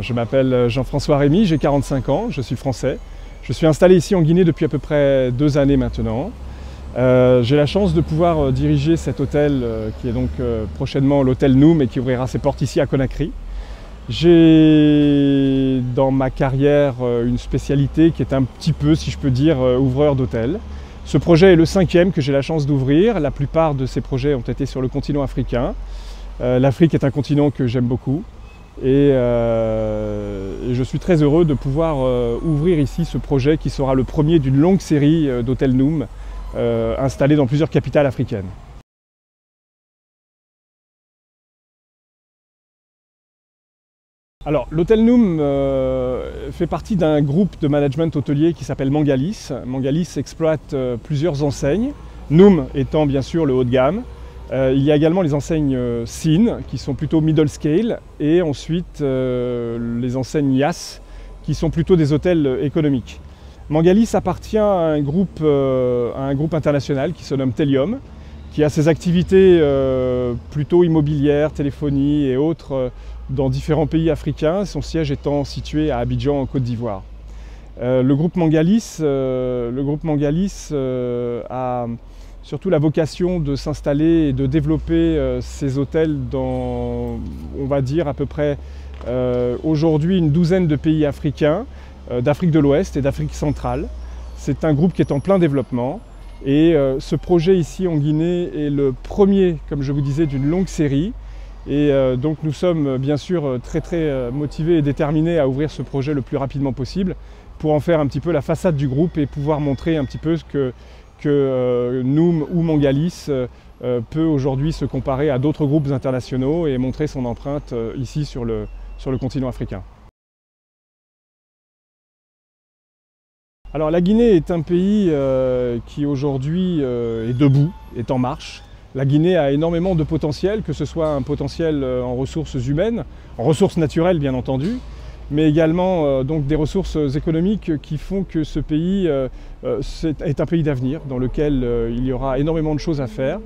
Je m'appelle Jean-François Rémy, j'ai 45 ans, je suis français. Je suis installé ici en Guinée depuis à peu près 2 années maintenant. J'ai la chance de pouvoir diriger cet hôtel qui est donc prochainement l'hôtel Noum et qui ouvrira ses portes ici à Conakry. J'ai dans ma carrière une spécialité qui est un petit peu, si je peux dire, ouvreur d'hôtel. Ce projet est le 5e que j'ai la chance d'ouvrir. La plupart de ces projets ont été sur le continent africain. L'Afrique est un continent que j'aime beaucoup. Et je suis très heureux de pouvoir ouvrir ici ce projet qui sera le premier d'une longue série d'hôtels Noum installés dans plusieurs capitales africaines. Alors, l'hôtel Noum fait partie d'un groupe de management hôtelier qui s'appelle Mangalis. Mangalis exploite plusieurs enseignes, Noum étant bien sûr le haut de gamme. Il y a également les enseignes SIN qui sont plutôt middle scale et ensuite les enseignes Yas qui sont plutôt des hôtels économiques. Mangalis appartient à un groupe international qui se nomme Telium, qui a ses activités plutôt immobilières, téléphonie et autres dans différents pays africains, son siège étant situé à Abidjan en Côte d'Ivoire. Le groupe Mangalis a surtout la vocation de s'installer et de développer ces hôtels dans, on va dire, à peu près aujourd'hui une douzaine de pays africains, d'Afrique de l'Ouest et d'Afrique centrale. C'est un groupe qui est en plein développement et ce projet ici en Guinée est le premier, comme je vous disais, d'une longue série. Et donc nous sommes bien sûr très motivés et déterminés à ouvrir ce projet le plus rapidement possible pour en faire un petit peu la façade du groupe et pouvoir montrer un petit peu ce que Noum ou Mangalis peut aujourd'hui se comparer à d'autres groupes internationaux et montrer son empreinte ici sur le continent africain. Alors la Guinée est un pays qui aujourd'hui est debout, est en marche. La Guinée a énormément de potentiel, que ce soit un potentiel en ressources humaines, en ressources naturelles bien entendu, mais également donc des ressources économiques qui font que ce pays est un pays d'avenir dans lequel il y aura énormément de choses à faire.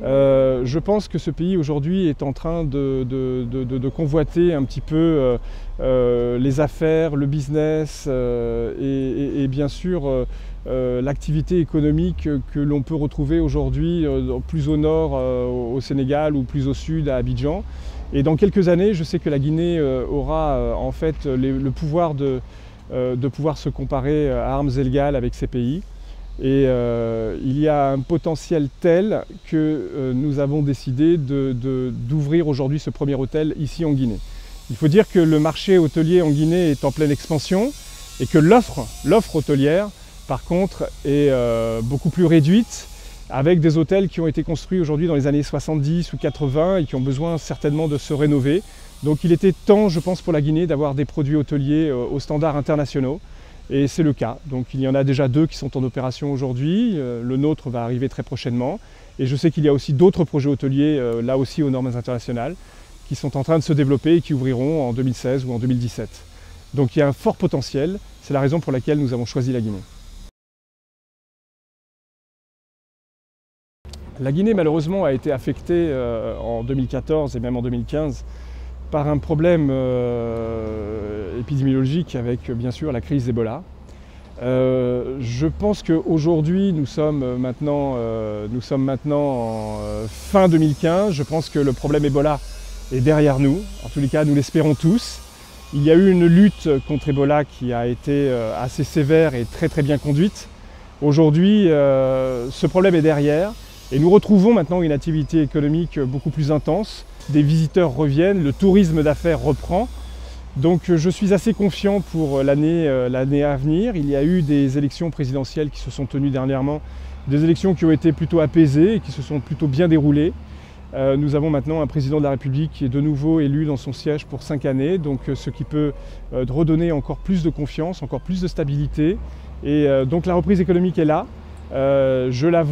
Je pense que ce pays aujourd'hui est en train de convoiter un petit peu les affaires, le business et bien sûr l'activité économique que l'on peut retrouver aujourd'hui plus au nord au Sénégal ou plus au sud à Abidjan. Et dans quelques années, je sais que la Guinée aura en fait le pouvoir de pouvoir se comparer à armes égales avec ces pays. Et il y a un potentiel tel que nous avons décidé d'ouvrir aujourd'hui ce premier hôtel ici en Guinée. Il faut dire que le marché hôtelier en Guinée est en pleine expansion et que l'offre hôtelière, par contre, est beaucoup plus réduite, avec des hôtels qui ont été construits aujourd'hui dans les années 70 ou 80 et qui ont besoin certainement de se rénover. Donc il était temps, je pense, pour la Guinée d'avoir des produits hôteliers aux standards internationaux. Et c'est le cas. Donc il y en a déjà 2 qui sont en opération aujourd'hui. Le nôtre va arriver très prochainement. Et je sais qu'il y a aussi d'autres projets hôteliers, là aussi aux normes internationales, qui sont en train de se développer et qui ouvriront en 2016 ou en 2017. Donc il y a un fort potentiel. C'est la raison pour laquelle nous avons choisi la Guinée. La Guinée, malheureusement, a été affectée en 2014 et même en 2015 par un problème épidémiologique avec, bien sûr, la crise d'Ebola. Je pense qu'aujourd'hui, nous sommes maintenant en fin 2015. Je pense que le problème Ebola est derrière nous. En tous les cas, nous l'espérons tous. Il y a eu une lutte contre Ebola qui a été assez sévère et très bien conduite. Aujourd'hui, ce problème est derrière. Et nous retrouvons maintenant une activité économique beaucoup plus intense. Des visiteurs reviennent, le tourisme d'affaires reprend. Donc je suis assez confiant pour l'année à venir. Il y a eu des élections présidentielles qui se sont tenues dernièrement, des élections qui ont été plutôt apaisées et qui se sont plutôt bien déroulées. Nous avons maintenant un président de la République qui est de nouveau élu dans son siège pour 5 années, donc ce qui peut redonner encore plus de confiance, encore plus de stabilité. Et donc la reprise économique est là. Je la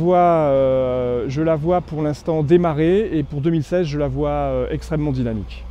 vois pour l'instant démarrer et pour 2016, je la vois extrêmement dynamique.